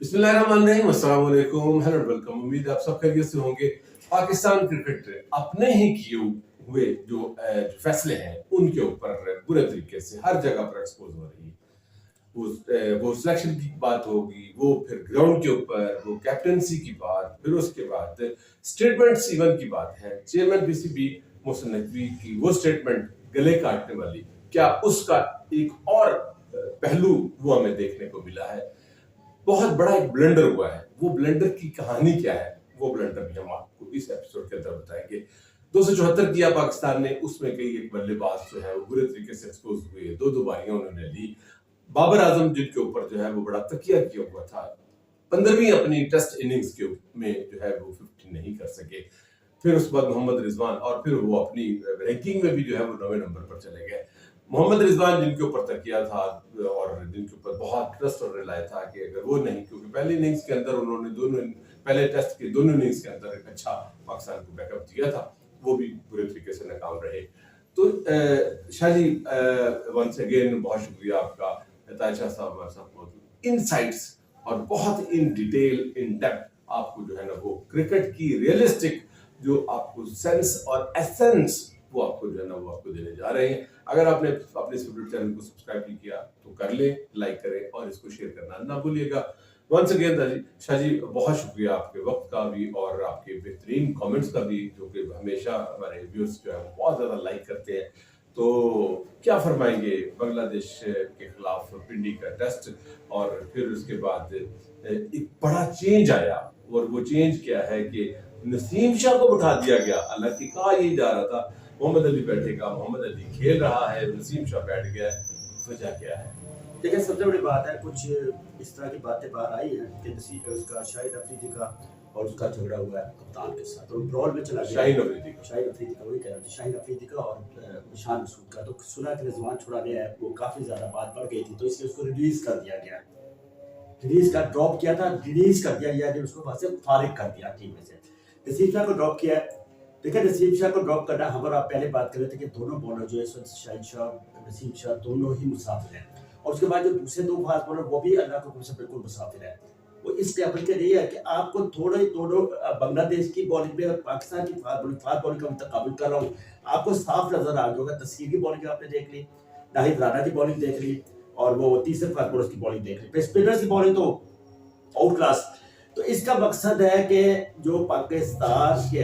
बिस्मिल्लाहिर्रहमानिर्रहीम, अस्सलाम वालेकुम, हेलो वेलकम। उम्मीद है आप सब खैरियत से होंगे। पाकिस्तान क्रिकेट अपने ही किए हुए जो फैसले हैं उनके ऊपर बुरे तरीके से हर जगह पर एक्सपोज हो रही है। वो सिलेक्शन की बात होगी, वो फिर ग्राउंड के ऊपर, वो कैप्टनसी की बात, फिर उसके बाद स्टेटमेंट्स इवन की बात है। चेयरमैन पीसीबी मोहसिन नकवी की वो स्टेटमेंट गले काटने वाली, क्या उसका एक और पहलू वो हमें देखने को मिला है। बहुत बड़ा एक ब्लेंडर हुआ है। वो ब्लेंडर की कहानी क्या है, वो ब्लेंडर भी हम आपको इस एपिसोड के अंदर बताएंगे। 274 किया पाकिस्तान ने, उसमें कई एक बल्लेबाज जो है वो बुरे तरीके से एक्सपोज हुए। दो बारियां उन्होंने ली। बाबर आजम जिनके ऊपर जो है वो बड़ा तकिया किया हुआ था, 15वीं अपनी टेस्ट इनिंग्स के में जो है वो 50 नहीं कर सके। फिर उसके बाद मोहम्मद रिजवान, और फिर वो अपनी रैंकिंग में भी जो है वो 9वें नंबर पर चले गए। मोहम्मद रिजवान जिनके ऊपर तकिया था और जिनके ऊपर बहुत ट्रस्ट और रिलाय था कि अगर वो नहीं, क्योंकि पहली इनिंग्स के अंदर उन्होंने पहले टेस्ट के दोनों इनिंग्स के अंदर एक अच्छा पाकिस्तान को बैकअप दिया था, वो भी बुरे तरीके से नाकाम रहे। तो शाहजी, वंस अगेन बहुत शुक्रिया आपका। तायशा साहब हमारे साथ मौजूद, इनसाइट्स और बहुत इन डिटेल इन डेप्थ आपको जो है ना वो क्रिकेट की रियलिस्टिक जो आपको सेंस और एसेंस वो आपको जो है ना वो आपको देने जा रहे हैं। अगर आपने अपने फेवरेट चैनल को सब्सक्राइब नहीं किया तो कर ले, लाइक करें और इसको शेयर करना ना भूलिएगा। वंस अगेन शाहजी, बहुत शुक्रिया आपके वक्त का भी और आपके बेहतरीन कमेंट्स का भी, जो कि हमेशा हमारे व्यूअर्स जो है बहुत ज्यादा लाइक करते हैं। तो क्या फरमाएंगे बांग्लादेश के खिलाफ पिंडी का टेस्ट, और फिर उसके बाद एक बड़ा चेंज आया, और वो चेंज क्या है कि नसीम शाह को बिठा दिया गया। हालांकि कहा यही जा रहा था मोहम्मद अली बैठेगा, मोहम्मद अली खेल रहा है, नसीम शाह बैठ गया। वजह क्या है? देखिए, सबसे बड़ी बात है, कुछ इस तरह की बातें बाहर आई हैं कि नसीब उसका शाहिद अफरीदी का और उसका झगड़ा हुआ है कप्तान के साथ, और ब्रॉल में चला गया। शाहीन अफरीदी का वही कह रहा था, शाहिद अफरीदी का और निशान मसूद का। तो सुना कि रिजवान छुड़ा गया है, वो काफ़ी ज़्यादा बात बढ़ गई थी, तो इसलिए उसको रिलीज़ कर दिया गया। रिलीज़ का ड्रॉप किया था, रिलीज़ कर दिया गया कि उसको वहाँ से फारिग कर दिया टीम में से। नसीब शाह को ड्रॉप किया है। देखिए, नसीब शाह को ड्रॉप करना, हम और आप पहले बात कर रहे थे कि दोनों बॉलर जो है शाहिद शाह, नसीब शाह दोनों ही मुसाफिर हैं, और उसके बाद जो दूसरे दो फास्ट बॉलर वो भी अल्लाह के हुक्म से बिल्कुल मुसाफिर है। वो इस लेवल के नहीं है कि आपको थोड़े दोनों बांग्लादेश की बॉलिंग में पाकिस्तान की फास्ट बॉलिंग का मुकाबला कर रहा हूँ, आपको साफ नजर आ जाएगा। तस्कीर की बॉलिंग आपने देख ली, नाहिद राणा की बॉलिंग देख ली, और वो तीसरे फास्ट बॉलर की बॉलिंग देख ली, स्पिनर्स की बॉलिंग तो आउट क्लास। तो इसका मकसद है कि जो पाकिस्तान के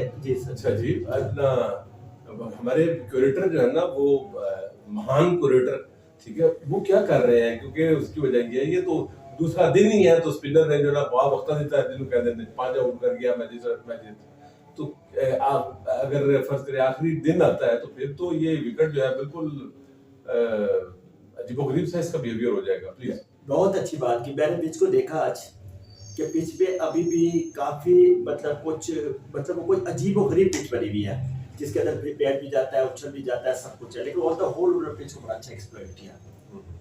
अच्छा जी, हमारे क्यूरेटर जो है ना वो महान क्यूरेटर, ठीक है, वो क्या कर रहे हैं, क्योंकि उसकी वजह ये तो दूसरा दिन ही है, तो स्पिनर ने जो ना बहुत वक्त देता है, जिन्होंने कह देते 5 आउट कर गया मैच। तो आप अगर फर्ज करें आखिरी दिन आता है तो फिर तो ये विकेट जो है बिल्कुल अजीबोगरीब सा इसका बिहेवियर हो जाएगा। प्लीज, बहुत अच्छी बात की। मैंने पिच को देखा आज कि पिच पे अभी भी काफी वो कोई अजीब और गरीब पिच बनी हुई है, जिसके अंदर बैट भी जाता है, उछल भी जाता है, सब कुछ है, लेकिन ऑन द होल उन्होंने पिच को बड़ा अच्छा एक्सप्लॉइट किया,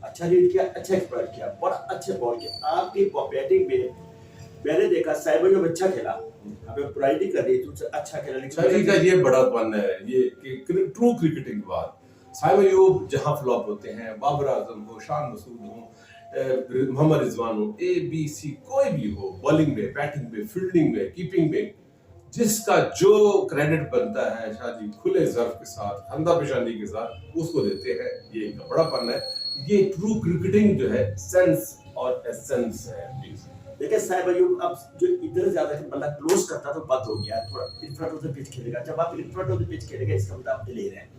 अच्छा रीड किया, अच्छा एक्सप्लॉइट किया, बड़ा अच्छे बॉल किया। आपकी बैटिंग में मैंने देखा साइबर जो अच्छा खेला, हमें बुराई नहीं कर रही, तो अच्छा खेला, लेकिन ये बड़ा पन है, ये ट्रू क्रिकेटिंग बात। साइब अयूब जहां फ्लॉप होते हैं, बाबर आजम हो, शान मसूद हो, मोहम्मद रिजवान हो, ABC कोई भी हो, बॉलिंग में, बैटिंग में, फील्डिंग में, कीपिंग में, जिसका जो क्रेडिट बनता है शादी खुले ज़र्फ के साथ, खंदा पेशानी के साथ उसको देते हैं। ये इनका बड़ापन है, ये ट्रू क्रिकेटिंग जो है सेंस और एसेंस है। प्लीज देखिए, साहिब अयूब अब जो इधर ज्यादा बल्ला क्लोज करता तो बंद हो गया, थोड़ा in front of the pitch खेलेगा। जब आप in front of the pitch खेलेंगे इसका मतलब आप ले रहे हैं,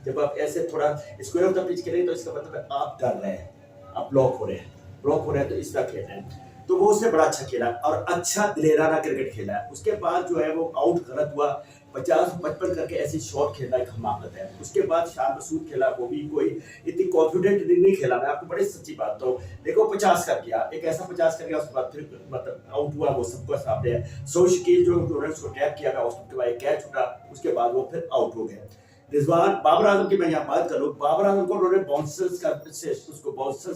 जब आप ऐसे थोड़ा स्क्वायर ऑफ द पिच खेलेंगे तो इसका मतलब आप डर रहे हैं, आप ब्लॉक हो रहे हैं, तो इस तरह खेल रहे हैं। तो वो उसने बड़ा अच्छा खेला और अच्छा दिलेराना क्रिकेट खेला है। उसके बाद जो है वो आउट गलत हुआ, 50-55 करके ऐसी शॉट खेलना एक हमाकत है। उसके बाद शान मसूद खेला, वो भी कोई इतनी कॉन्फिडेंट नहीं खेला। मैं आपको बड़ी सच्ची बात तो देखो, 50 कर गया, एक ऐसा 50 कर गया, उसके बाद फिर मतलब आउट हुआ, वो सबको सामने है। शकील जो उसको टैप किया गया, उसके बाद कैच उठा, उसके बाद वो फिर आउट हो गया। रिजवान, बाबर आजम की मैं यहाँ बात करूँ, बाबर आजम को उन्होंने बाउंसर्स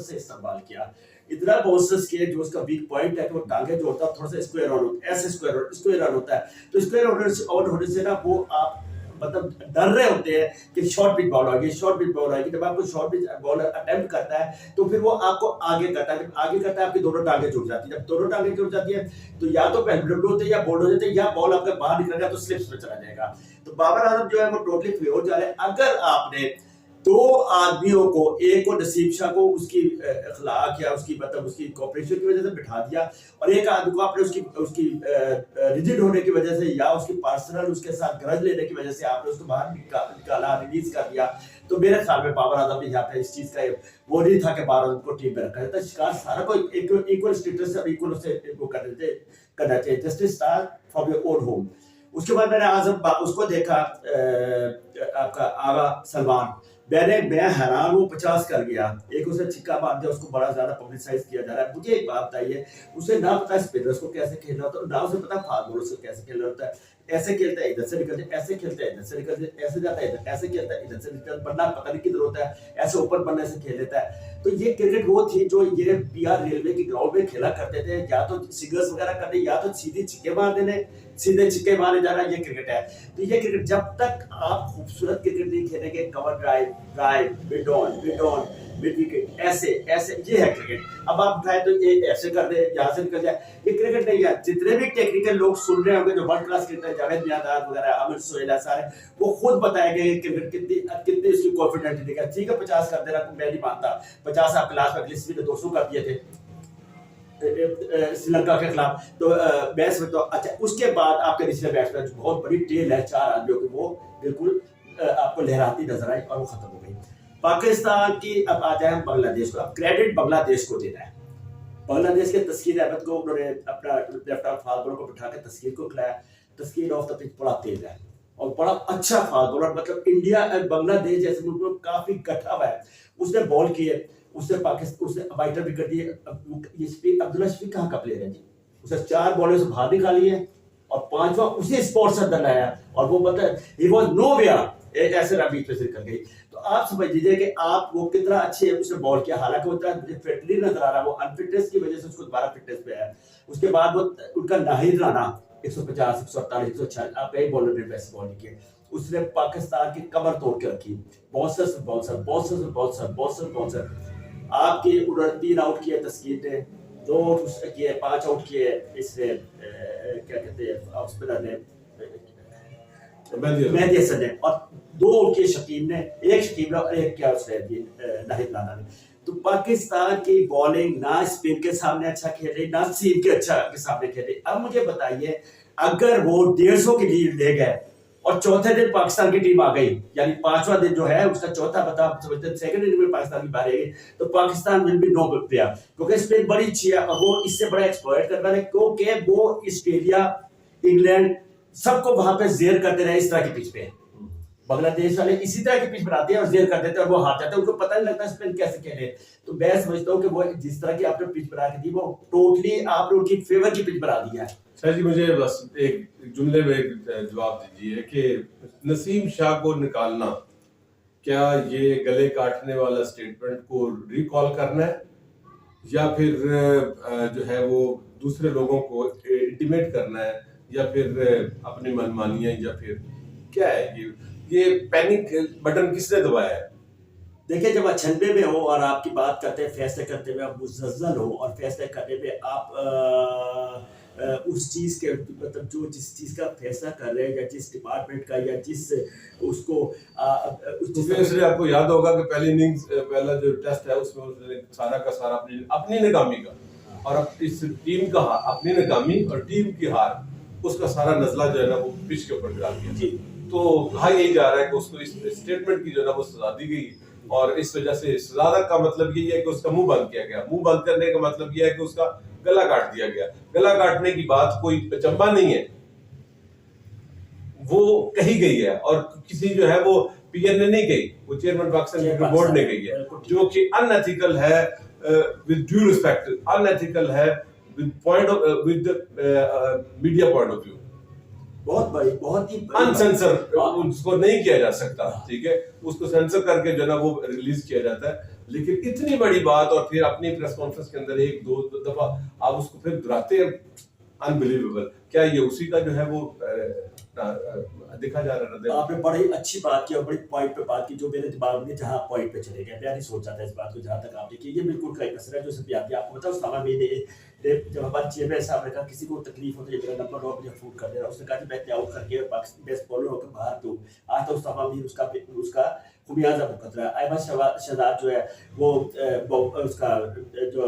से इस्तेमाल किया, इतना बाउंसर्स किए जो उसका वीक पॉइंट है कि वो टांगे जोड़ता, थोड़ा सा स्क्वायर ऑन होता है, ऐसे स्क्वायर ऑन होता है, तो स्क्वायर ऑन होने से ना वो आप मतलब डर रहे होते हैं कि शॉर्ट पिच बॉल आएगी, शॉर्ट पिच बॉल आएगी। जब आपको शॉर्ट पिच बॉलर अटेम्प्ट करता है तो फिर वो आपको आगे करता है, जब आगे करता है आपकी दोनों टांगें जुड़ जाती है। जब दोनों टांगें जुड़ जाती है तो या तो पेनल्टी होते हैं या बोल्ड हो जाते हैं, या बॉल आपके बाहर निकल गया तो स्लिप्स में चला जाएगा। तो बाबर आजम जो है वो टोटली फेवर जा रहे हैं। अगर आपने दो आदमियों को, एक को नसीब शाह को उसकी अखलाक या उसकी मतलब उसकी कॉपरेशन की वजह से बिठा दिया, और एक आदमी को आपने उसकी रिजिड होने की वजह से या उसकी पर्सनल उसके साथ ग्रज लेने की वजह से आपने उसको बाहर निकाला, रिलीज कर दिया, तो मेरे ख्याल में बाबर आजम ने यहाँ पे इस चीज का वो नहीं था कि बाबर आजम को टीम में रखा जाता। शिकार सारा को इक्वल स्टेटस और इक्वल उससे वो करना चाहिए, just start from your own home. उसके बाद मैंने आजम उसको देखा, आपका आगा सलमान, मैं हैरान हूँ, 50 कर गया, एक उसे छिक्का मार दिया, उसको बड़ा ज्यादा पब्लिसाइज किया जा रहा है। मुझे एक बात बताइए, उसे ना पता स्पिनर्स को कैसे खेलना होता है, ना उसे पता फास्ट बॉलर्स को कैसे खेलना होता है। ऐसे खेलता है इधर से निकल जाए, ऐसे खेलता है इधर से निकल जाए, ऐसे जाता है इधर, ऐसे खेलता है इधर से निकल, बनना पता नहीं किधर होता है, ऐसे ऊपर बनने से खेल लेता है। तो ये क्रिकेट वो थी जो ये पीआर रेलवे की ग्राउंड में खेला करते थे, या तो सिंगर्स वगैरह करने, या तो सीधे छिक्के मार देने, सीधे छिक्के मारे जाना, ये क्रिकेट है। तो ये क्रिकेट जब तक आप खूबसूरत क्रिकेट नहीं खेलेंगे, cover drive drive mid on mid wicket, ऐसे ऐसे, ये है क्रिकेट। अब आप उठाए तो ये ऐसे कर दे, यहाँ से निकल जाए, ये क्रिकेट नहीं है। जितने भी टेक्निकल लोग सुन रहे होंगे जो world class cricketer, Javed Miandad वगैरह, अमिर सोहेल, सारे वो खुद बताएंगे क्रिकेट कितनी उसकी कॉन्फिडेंट देगा। ठीक है 50 कर दे रहा, मैं नहीं मानता 50, आप क्लास में अगली ने 200 कर दिए थे श्रीलंका के खिलाफ, तो मैच में तो अच्छा। उसके बाद आपके निचले बैट्समैन जो बहुत बड़ी टेल है 4 आदमियों की, वो बिल्कुल आपको लहराती नजर आई और वो खत्म हो गई। पाकिस्तान की अब आ जाए हम बांग्लादेश को। अब क्रेडिट बांग्लादेश को देना है। बांग्लादेश के तस्कीर अहमद को उन्होंने अपना लेफ्ट आर्म फास्ट बॉलर को बिठा के तस्कीर को खिलाया। तस्कीर ऑफ द पिच बड़ा तेज है और बड़ा अच्छा फास्ट बॉलर, मतलब इंडिया और बांग्लादेश जैसे मुल्क में काफी कटा हुआ है। उसने बॉल किए, उसने पाकिस्तान उसने वाइटर भी कर दिए। ये अब्दुल्ला शफीक कहाँ का प्लेयर है जी, उसे 4 बॉलों से बाहर निकाली है और 5वां उसी स्पॉट से अंदर लाया, और वो मतलब ही वाज नोवेयर, एक ऐसे बीच पे से निकल गई। तो आप समझ लीजिए कि आप वो कितना अच्छे है उसने बॉल किया। हालांकि वो मुझे फिटली नजर आ रहा, वो अनफिटनेस की वजह से उसको दोबारा फिटनेस पे आया। उसके बाद वो उनका नाहिद राना 150 148 146 आप एक बॉलर ने बेस्ट बॉलिंग की, उसने पाकिस्तान की कमर तोड़ के रखी। बॉलर आपके उन्होंने 3 आउट किए तस्कीर ने, 2 किए, 5 आउट किए इसने क्या कहते हैं स्पिनर ने मेहदी हसन ने, और 2 आउट किए शकीब ने, एक शकीब ने और एक क्या उसने नाहिद राना ने। तो पाकिस्तान की बॉलिंग ना स्पिन के सामने अच्छा खेल रही, ना सीम के अच्छा के सामने खेल रही। अब मुझे बताइए, अगर वो 150 की लीड ले गए और चौथे दिन पाकिस्तान की टीम आ गई, यानी 5वां दिन जो है उसका चौथा बता समझते सेकंड दिन में पाकिस्तान की बारी आएगी, तो Pakistan will be no player, क्योंकि स्पिन बड़ी अच्छी है और वो इससे बड़ा एक्सप्लॉइट कर रहा है, क्योंकि वो ऑस्ट्रेलिया, इंग्लैंड सबको वहां पे जेर करते रहे इस तरह की पिच पे। बांग्लादेश वाले इसी तरह की पिच बनाते हैं और जेर कर देते हैं और वो हार जाते हैं, उनको पता नहीं लगता स्पिन कैसे खेले। तो मैं समझता हूँ कि वो जिस तरह की आपने पिच बना के दी, वो टोटली आपने उनकी फेवर की पिच बना दी है। सर जी, मुझे बस एक जुमले में जवाब दीजिए कि नसीम शाह को निकालना, क्या ये गले काटने वाला स्टेटमेंट को रिकॉल करना है, या फिर जो है वो दूसरे लोगों को इंटिमेट करना है, या फिर अपनी मनमानियां, या फिर क्या है ये पैनिक बटन किसने दबाया है? देखिए, जब अछंबे में हो और आपकी बात करते हैं, फैसले करते हुए आप मुज़्ज़ल हो और फैसले करने में आप उस चीज के मतलब जो जिस चीज का फैसला कर रहे हैं या जिस डिपार्टमेंट का या जिस उसको इसलिए आपको याद होगा कि पहली इनिंग्स पहला जो टेस्ट है उसमें उसने सारा का सारा अपनी नाकामी का और अब इस टीम का अपनी नाकामी और टीम की हार उसका सारा नजला जो है ना वो पिच के ऊपर डाल दिया। जी, तो कहा यही जा रहा है कि उसको इस स्टेटमेंट की जो है वो सजा दी गई, और इस वजह से सजा का मतलब यही है कि उसका मुंह बंद किया गया। मुंह बंद करने का मतलब यह है कि उसका गला काट दिया गया। गला काटने की बात कोई अचंभा नहीं है, वो कही गई है और किसी जो है वो पीएन ने नहीं कही, वो चेयरमैन पाकिस्तान क्रिकेट बोर्ड ने कही है, जो कि अनएथिकल है, विद ड्यू रिस्पेक्ट अनएथिकल है, with media point of view बहुत ही अनसेंसर उसको नहीं किया जा सकता। ठीक है, उसको सेंसर करके जो ना वो रिलीज किया जाता है, लेकिन इतनी बड़ी बात और फिर अपनी प्रेस कॉन्फ्रेंस के अंदर 1-2 दफा आप उसको फिर दोहराते हैं, अनबिलीवेबल। क्या ये उसी का जो है वो देखा जा रहा है? आपने बड़ी अच्छी बात की और बड़ी पॉइंट पे बात की जो मेरे दिमाग में जहाँ पॉइंट पे चले गए। मैं नहीं सोचा था इस बात को जहाँ तक आपने की। ये बिल्कुल करेक्ट असर है जो सभी आती है। आपको बताओ उस्तामा मी ने जब हमारे चेयरमैन साहब ने कहा किसी को तकलीफ होती है मेरा नंबर 9 मुझे फ़ोन कर देना। उसने कहा कि मैं आउट करके पाकिस्तान बेस्ट बॉलर होकर बाहर दूँ। आज तो उस्तामा मी उसका खुमियाजा भुगत रहा है। अहमद शहजाद जो है वो उसका जो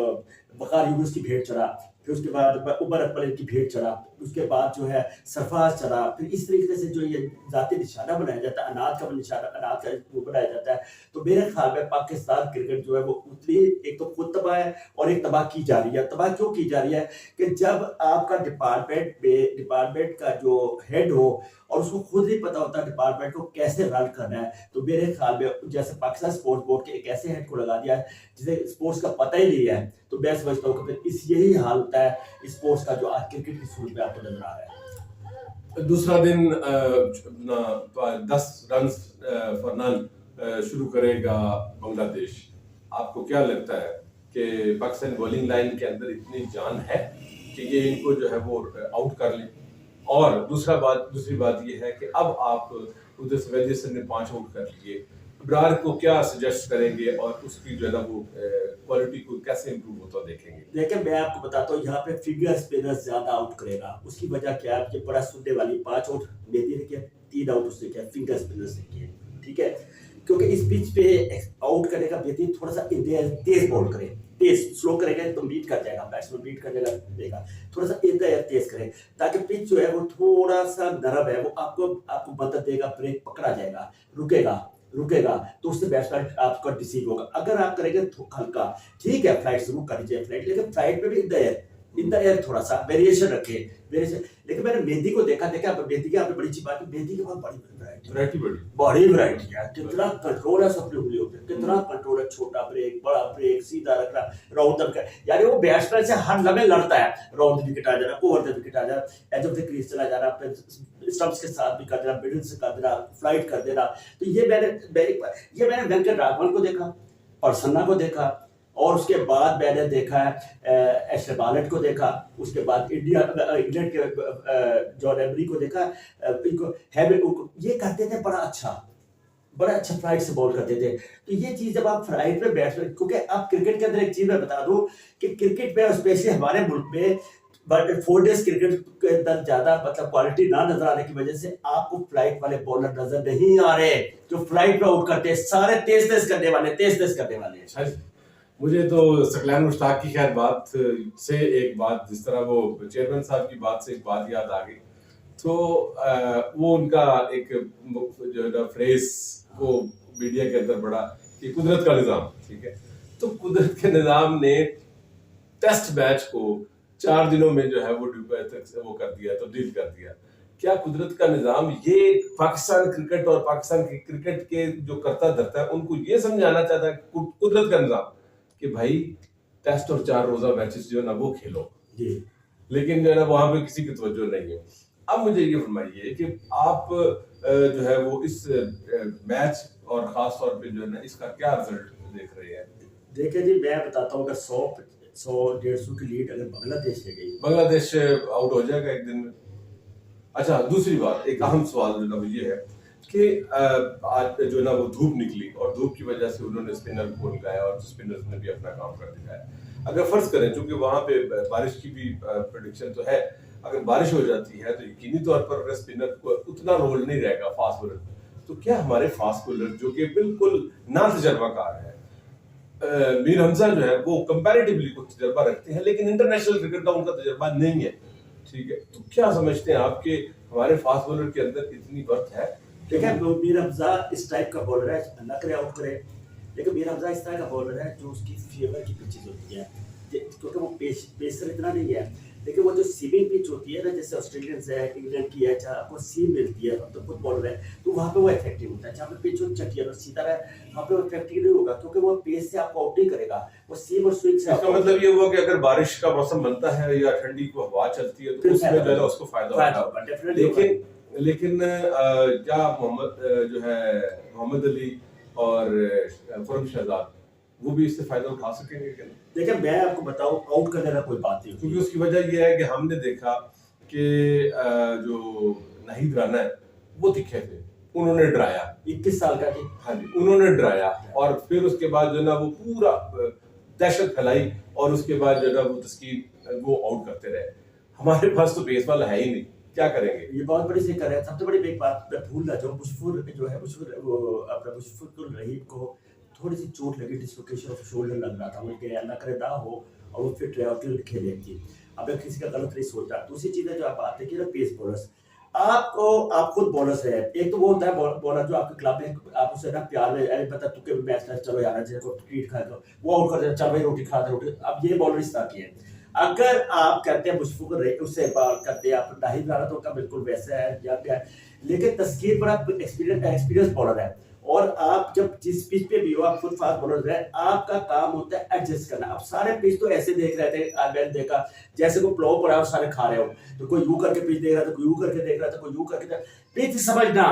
वकार यूनुस की भेंट चढ़ा, फिर उसके बाद उमर अकबर की भेंट चढ़ा, उसके बाद जो है सरफराज चढ़ा, फिर इस तरीके से जो ये जाती निशाना बनाया जाता है, अनाथ का निशाना, अनाथ का वो बनाया जाता है। तो मेरे ख्याल में पाकिस्तान क्रिकेट जो है वो उतनी एक तो खुद तबाह है और एक तबाह की जा रही है। तबाह क्यों की जा रही है कि जब आपका डिपार्टमेंट का जो हेड हो और उसको खुद नहीं पता होता डिपार्टमेंट को कैसे रन करना है, तो मेरे ख्याल में जैसे पाकिस्तान स्पोर्ट्स बोर्ड के एक ऐसे हेड को लगा दिया है जिसे स्पोर्ट्स का पता ही नहीं है, तो मैं समझता हूँ कि फिर यही हाल होता है स्पोर्ट्स का जो आज क्रिकेट की सूरत में आपको नजर आ रहा है। दूसरा दिन 10 रन फॉर नन शुरू करेगा बांग्लादेश। आपको क्या लगता है कि पाकिस्तान बॉलिंग लाइन के अंदर इतनी जान है कि ये इनको जो है वो आउट कर ले? और दूसरी बात ये है कि अब आप उधर से वेलिसन ने 5 आउट कर लिए, ब्रार को क्या सजेस्ट करेंगे और उसकी जो है ना वो क्वालिटी को कैसे इंप्रूव होता देखेंगे? देखिए मैं आपको बताता हूँ यहाँ पे फिगर स्पिनर ज्यादा आउट करेगा। उसकी वजह क्या है, ये बड़ा सुनने वाली 5 आउट मेहदी ने किया, 3 आउट उसने किया, फिंगर स्पिनर ने किए, ठीक है। क्योंकि इस पिच पे आउट करने का बेहतरीन थोड़ा सा तेज बॉल करे, तेज स्लो करेगा तो बीट कर जाएगा, बैट्समैन बीट कर देगा। थोड़ा सा इधर तेज करे ताकि पिच जो है वो थोड़ा सा नरम है, वो आपको मदद देगा, ब्रेक पकड़ा जाएगा, रुकेगा तो उससे बैट्समैन आपका डिसीव होगा। अगर आप करेंगे हल्का, ठीक है फ्लाइट शुरू कर दीजिए फ्लाइट, लेकिन फ्लाइट में भी इन द एयर थोड़ा सा वेरिएशन रखे, लेकिन मैंने मेहदी को देखा मेहदी की आपने बड़ी अच्छी बात की, मेहदी के पास बड़ी वैरायटी है, कितना कंट्रोल है सबके उंगलियों पे, कितना कंट्रोल है, छोटा ब्रेक, बड़ा ब्रेक, सीधा रखना, राउंड तक का, यानी वो बैट्समैन से हर लम्हे लड़ता है, राउंड विकेट आ जाना, ओवर द विकेट आ जाना, एज ऑफ द क्रीज चला जाना, फिर स्टंप्स के साथ भी कर देना, मिडिल से कर देना, फ्लाइट कर देना। तो ये मैंने वेंकट राघवन को देखा, प्रसन्ना को देखा, और उसके बाद मैंने देखा है एशले बालेट को देखा, उसके बाद इंग्लैंड के जॉन एमरी को देखा, ये करते थे बड़ा अच्छा फ्लाइट से बॉल करते थे। तो ये चीज जब आप फ्लाइट पे बैट्समैन, क्योंकि आप क्रिकेट के अंदर एक चीज मैं बता दूं कि क्रिकेट में स्पेशली हमारे मुल्क में बट 4 डेज क्रिकेट के अंदर ज्यादा मतलब क्वालिटी ना नजर आने की वजह से आपको फ्लाइट वाले बॉलर नजर नहीं आ रहे जो फ्लाइट पे आउट करते हैं, सारे तेज करने वाले। मुझे तो सकलैन मुश्ताक की खैर बात से एक बात, जिस तरह वो चेयरमैन साहब की बात से एक बात याद आ गई, तो वो उनका एक जो है ना फ्रेज वो मीडिया के अंदर बड़ा कि कुदरत का निजाम, ठीक है। तो कुदरत के निजाम ने टेस्ट मैच को 4 दिनों में जो है वो तब्दील कर दिया। क्या कुदरत का निजाम ये पाकिस्तान क्रिकेट और पाकिस्तान के क्रिकेट के जो करता धरता है उनको ये समझाना चाहता है कुदरत का निजाम कि भाई टेस्ट और 4 रोजा मैचेस जो है ना वो खेलो, लेकिन जो है ना वहां पे किसी की तवज्जो नहीं है। अब मुझे ये फरमाइए कि आप जो है वो इस मैच और खास तौर पे जो है ना इसका क्या रिजल्ट देख रहे हैं? देखिए जी मैं बताता हूँ, अगर 100-150 की लीड अगर बांग्लादेश ले गई, बांग्लादेश आउट हो जाएगा एक दिन में। अच्छा, दूसरी बात, एक अहम सवाल जो ना ये है कि आज जो ना वो धूप निकली और धूप की वजह से उन्होंने स्पिनर को लगाया और स्पिनर्स ने भी अपना काम कर दिखाया। अगर फर्ज करें चूंकि वहां पे बारिश की भी प्रेडिक्शन तो है, अगर बारिश हो जाती है तो यकीनी तौर पर अगर स्पिनर को उतना रोल नहीं रहेगा फास्ट बॉलर, तो क्या हमारे फास्ट बॉलर जो कि बिल्कुल ना तजर्बाकार है, मीर हमजा जो है वो कंपैरेटिवली कुछ तजर्बा रखते हैं लेकिन इंटरनेशनल क्रिकेट का उनका तजर्बा नहीं है, ठीक है, तो क्या समझते हैं आपके हमारे फास्ट बॉलर के अंदर इतनी वर्थ है? देखिए मीर हमजा इस टाइप का बॉलर है, अल्लाह करे आउट करे, लेकिन मीर हमजा इस तरह का बॉलर है जो उसकी फेवर की पिचेज होती है, क्योंकि वो पेसर इतना नहीं है, लेकिन वो जो सीमिंग पिच होती है ना, जैसे ऑस्ट्रेलियंस है, इंग्लैंड की है, जहाँ आपको सीम मिलती है, तो खुद बॉलर है, तो वहाँ पे वो इफेक्टिव होता है। जहाँ पे पिच चटिया और सीधा है वहाँ पे वो इफेक्टिव नहीं होगा, क्योंकि वो पेस से आपको आउट नहीं करेगा, वो सीम और स्विंग से। इसका मतलब ये हुआ कि अगर बारिश का मौसम बनता है या ठंडी को हवा चलती है तो उसमें जो है उसको फायदा होगा। लेकिन क्या मोहम्मद अली और खुरम शहजाद वो भी इससे फायदा उठा सकेंगे कि नहीं? देखिए मैं आपको बताऊं, आउट करने का कोई बात नहीं क्योंकि होती। उसकी वजह ये है कि हमने देखा कि जो नाहिद राना है वो दिखे थे, उन्होंने डराया। 21 साल का कि हाँ जी, उन्होंने डराया और फिर उसके बाद जो है ना वो पूरा दहशत फैलाई और उसके बाद जो है ना वो तस्कीर वो आउट करते रहे। हमारे पास तो पेस वाला है ही नहीं, क्या करेंगे? ये बहुत बड़ी सही कर रहे हैं। सबसे बड़ी एक बात मैं भूल ना जाऊं, मुशफिर जो है, मुशफिर वो अपना मुशफिकुर रहीम को थोड़ी सी चोट लगी, डिस्लोकेशन ऑफ शोल्डर लग रहा था, उनके अल्लाह करे ना हो और वो फिट रहे और क्रिकेट खेले थी। अब मैं किसी का गलत नहीं सोच रहा। दूसरी चीज है जो आप बात है कि ना पेस बॉलर्स, आपको आप खुद बॉलर्स है। एक तो वो होता है बॉलर जो आपके क्लब में आप उसे ना प्यार में अरे बता तू के मैच ना चलो यार जैसे को ट्रीट खा दो, वो आउट कर दे, चल भाई रोटी खा दे रोटी। अब ये बॉलर इस तरह की है। अगर आप कहते हैं मुशफिकुर उससे बात करते हैं आप नाहिद राना तो उनका बिल्कुल वैसा है या क्या है, लेकिन तस्कीर पर आप एक्सपीरियंस बॉलर है और आप जब जिस पिच पे भी हो आप खुद फास्ट बॉलर है, आपका काम होता है एडजस्ट करना। अब सारे पिच तो ऐसे देख रहे थे, मैंने देखा जैसे कोई प्लो पर आओ सारे खा रहे हो, तो कोई यूं करके पिच देख रहा था, कोई यूं करके देख रहा था, कोई यूं करके पिच समझना,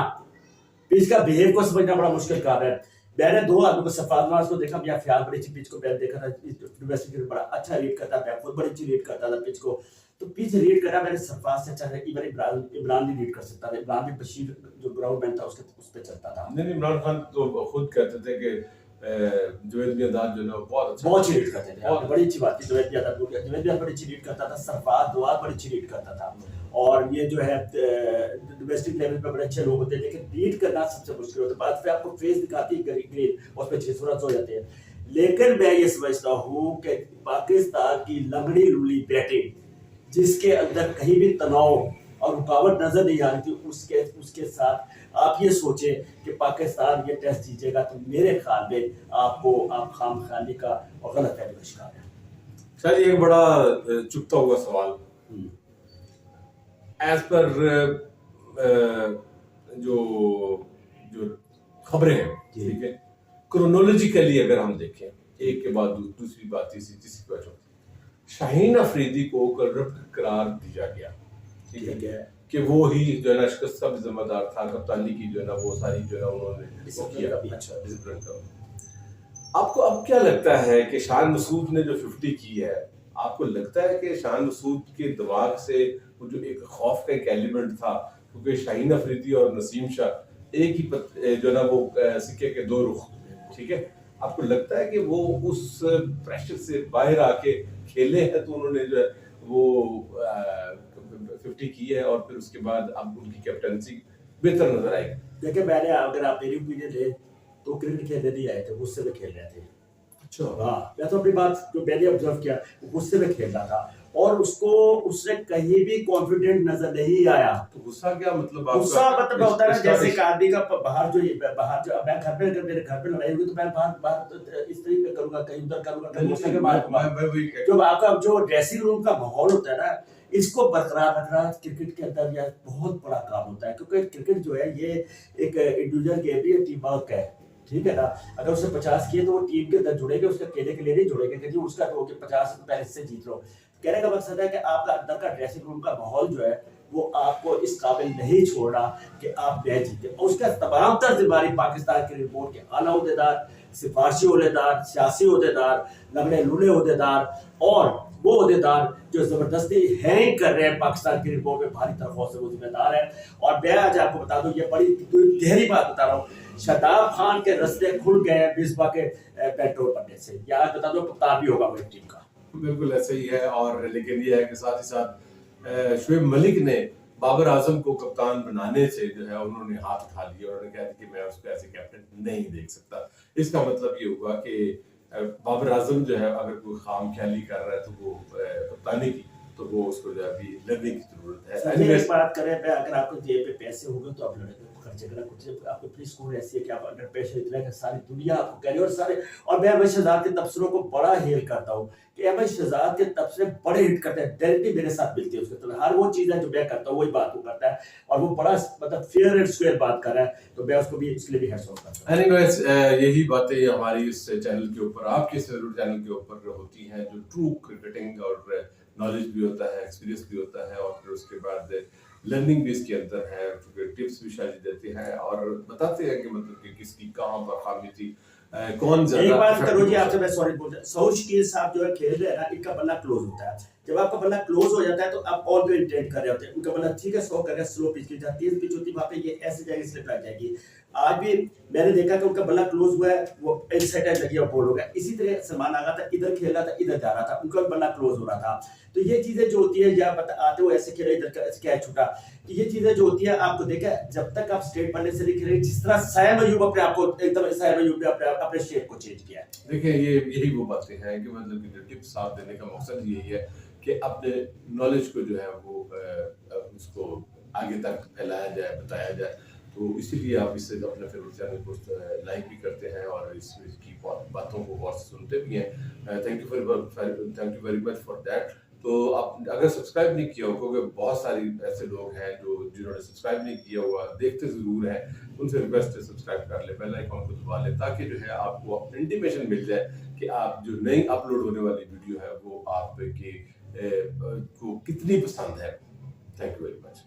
पिच का बिहेव को समझना बड़ा मुश्किल कार्य है। मैंने दो आदमी को सफाद नवाज को देखा, या ख्याल बड़ी अच्छी पिच को मैंने देखा था, यूनिवर्सिटी बड़ा अच्छा रीड करता था, खुद बड़ी अच्छी रीड करता था पिच को। तो पिच रीड करना मैंने सफाद से अच्छा है, इवन इमरान भी रीड कर सकता था। इमरान भी बशीर जो ग्राउंड मैन था उसके उस पर चलता था। नहीं, इमरान खान तो खुद कहते थे कि जुवेद मियांदाद जो है ना बहुत अच्छा, बहुत अच्छी रीड करते थे, आपने बड़ी अच्छी बात की। जुवेद भी बड़ी अच्छी रीड करता था, सरफराज दुआ बड़ी अच्छी रीड करता था। और ये जो है डोमेस्टिक लेवल पे बड़े अच्छे लोग होते हैं, लेकिन रीड करना सबसे मुश्किल होता है। बाद में आपको फेस दिखाती है ग्रीन, उसमें 600 रन हो जाते हैं। लेकिन मैं ये समझता हूँ कि पाकिस्तान की लंगड़ी लूली बैटिंग, जिसके अंदर कहीं भी तनाव और रुकावट नजर नहीं आ रही थी, उसके साथ आप ये सोचें कि पाकिस्तान ये टेस्ट जीतेगा, तो मेरे ख्याल में आप खामख्याली का और गलत फहमी का शिकार है। शायद ये एक बड़ा चुभता हुआ सवाल एज पर जो जो खबरें हैं, ठीक है, क्रोनोलॉजिकली अगर हम देखें एक के बाद दूसरी बात तीसरी बात चौथी, शाहीन अफरीदी को करप्ट करार दिया गया, ठीक है, कि वो ही जो है ना शिकस्त का भी जिम्मेदार था, कप्तानी की जो है ना वो सारी जो है ना उन्होंने वो किया। अच्छा, डिसिप्लिन का आपको अब क्या लगता है कि शान मसूद ने जो 50 की है, आपको लगता है कि शान मसूद के दिमाग से वो जो एक खौफ का एक एलिमेंट था, क्योंकि शाहीन अफरीदी और नसीम शाह एक ही जो है ना वो सिक्के के दो रुख, ठीक है, आपको लगता है कि वो उस प्रेशर से बाहर आके खेले हैं तो उन्होंने जो है वो 50 की है और फिर उसके बाद अब उनकी कैप्टनसी बेहतर नजर आएगी? देखिए मैंने, अगर आप मेरी ओपिनियन ले तो क्रिकेट खेलने नहीं आए थे, गुस्से में खेल रहे थे। अच्छा, हाँ, मैं तो अपनी बात जो मैंने ऑब्जर्व किया, वो गुस्से में खेल रहा था और उसने कहीं भी कॉन्फिडेंट नजर नहीं आया। तो गुस्सा क्या मतलब? गुस्सा मतलब होता है जैसे एक आदमी का बाहर जो मैं घर पे, अगर मेरे घर पे लड़ाई होगी तो मैं बाहर इस तरीके पे करूंगा, कहीं उधर करूंगा, गुस्से में मारूंगा। जो आपका जो ड्रेसिंग रूम का माहौल होता है ना, इसको बरकरार रखना क्रिकेट के अंदर यह बहुत बड़ा काम होता है, क्योंकि क्रिकेट जो है ये एक इंडिविजुअल गेम नहीं है, टीम वर्क है, ठीक है ना। अगर उसने 50 किए तो वो टीम के अंदर जुड़ेंगे, उसके अकेले के लिए नहीं जुड़ेंगे कि जी उसका तो 50 पहले से जीत लो। कहने का मकसद है कि आपका अंदर का ड्रेसिंग रूम का माहौल जो है वो आपको इस काबिल नहीं छोड़ रहा कि आप मैच जीते। और उसका तमाम तर जिम्मेदारी पाकिस्तान के रिपोर्ट के आला अहदेदार, सिफारशी अहदेदार, सियासी अहदेदार, लंगड़े लूले अहदेदार और वो अहदेदार जो जबरदस्ती हैंग कर रहे हैं पाकिस्तान की रिपोर्ट में भारी तरफों से, वो जिम्मेदार है। और मैं आज आपको बता दूं, ये बड़ी गहरी बात बता रहा हूँ, शादाब खान के रास्ते खुल गए हैं मिसबा के पेट्रोल पड़ने से। याद बता दो कप्तान भी होगा वो टीम का। बिल्कुल ऐसा ही है। और लेकिन ये है कि साथ ही साथ शुएब मलिक ने बाबर आजम को कप्तान बनाने से जो है उन्होंने हाथ उठा लिए और उन्होंने कहा कि मैं उसको ऐसे कैप्टन नहीं देख सकता। इसका मतलब ये हुआ कि बाबर आजम जो है अगर कोई खाम ख्याली कर रहा है तो वो कप्तानी की, तो वो उसको जो अभी लड़ने की जरूरत है। एक बात करें, अगर आपको जेब पे पैसे होंगे तो आप लड़ेंगे, खर्चे करना कुछ आपको प्लीज स्कूल ऐसी है कि आप अंडर प्रेशर इतना है कि सारी दुनिया आपको कह रही है। और सारे, और मैं अहमद शहजाद के तबसरों को बड़ा हेल करता हूँ कि अहमद शहजाद के तबसरे बड़े हिट करते हैं, डायरेक्टली मेरे साथ मिलती है उसके तरफ। हर वो चीज़ है जो मैं करता हूँ वही बात वो करता है, और वो बड़ा मतलब फेयर एंड स्क्वायर बात कर रहा है, तो मैं उसको भी इसके लिए भी हैट्स ऑफ करता हूँ। एनीवेज, यही बातें हमारी इस चैनल के ऊपर, आपके फेवरेट चैनल के ऊपर होती हैं, जो ट्रू क्रिकेटिंग और नॉलेज भी होता है, एक्सपीरियंस भी होता है, और फिर उसके बाद लर्निंग भी इसके अंदर है, टिप्स भी शायद देते हैं और बताते हैं कि मतलब कि किसकी कहाँ पर खामी थी। कौन एक ज्यादा बात effective करो जी, हो आपसे सकता मैं सॉरी बोल रहा सऊद शकील साहब जो है खेल रहे हैं ना, इनका बल्ला क्लोज होता है। जब आपका बल्ला क्लोज हो जाता है तो आप ऑल पे इंटेंट कर रहे होते हैं। उनका बल्ला ठीक है, स्लो कर रहे हैं, स्लो पिच की जाती है, तेज पिच होती है, वहां पे ये ऐसे जाएगी, स्लिप लग जाएगी। आज भी मैंने देखा कि उनका बल्ला क्लोज हुआ है, वो इनसाइड एज लगी और बोल हो गया। इसी तरह सलमान आगा था, इधर खेल रहा था, इधर जा रहा था, उनका बल्ला क्लोज हो रहा था। तो ये चीजें जो होती है, या आते हो ऐसे खेले, इधर कैच छूटा, तो ये चीजें जो होती है, आपको देखा जब तक आप स्ट्रेट पढ़ने से नहीं खेले, जिस तरह सायम अयूब अपने आप को एकदम, सायम अयूब ने अपने शेप को चेंज किया है। देखिए ये यही वो बातें हैं कि मतलब कि टिप्स आप देने का मकसद यही है कि अपने नॉलेज को जो है वो उसको आगे तक फैलाया जाए, बताया जाए। तो इसीलिए आप इससे अपने फेवरेट चैनल को लाइक भी करते हैं और इसकी बातों को गौर से सुनते भी हैं। Thank you very much for that. तो आप अगर सब्सक्राइब नहीं किया हो, क्योंकि बहुत सारी ऐसे लोग हैं जो जिन्होंने सब्सक्राइब नहीं किया हुआ, देखते जरूर हैं, उनसे रिक्वेस्ट है सब्सक्राइब कर ले, बेल आइकॉन को दबा ले, ताकि जो है आपको इंटीमेशन मिल जाए कि आप जो नई अपलोड होने वाली वीडियो है वो आपके को कितनी पसंद है। Thank you very much.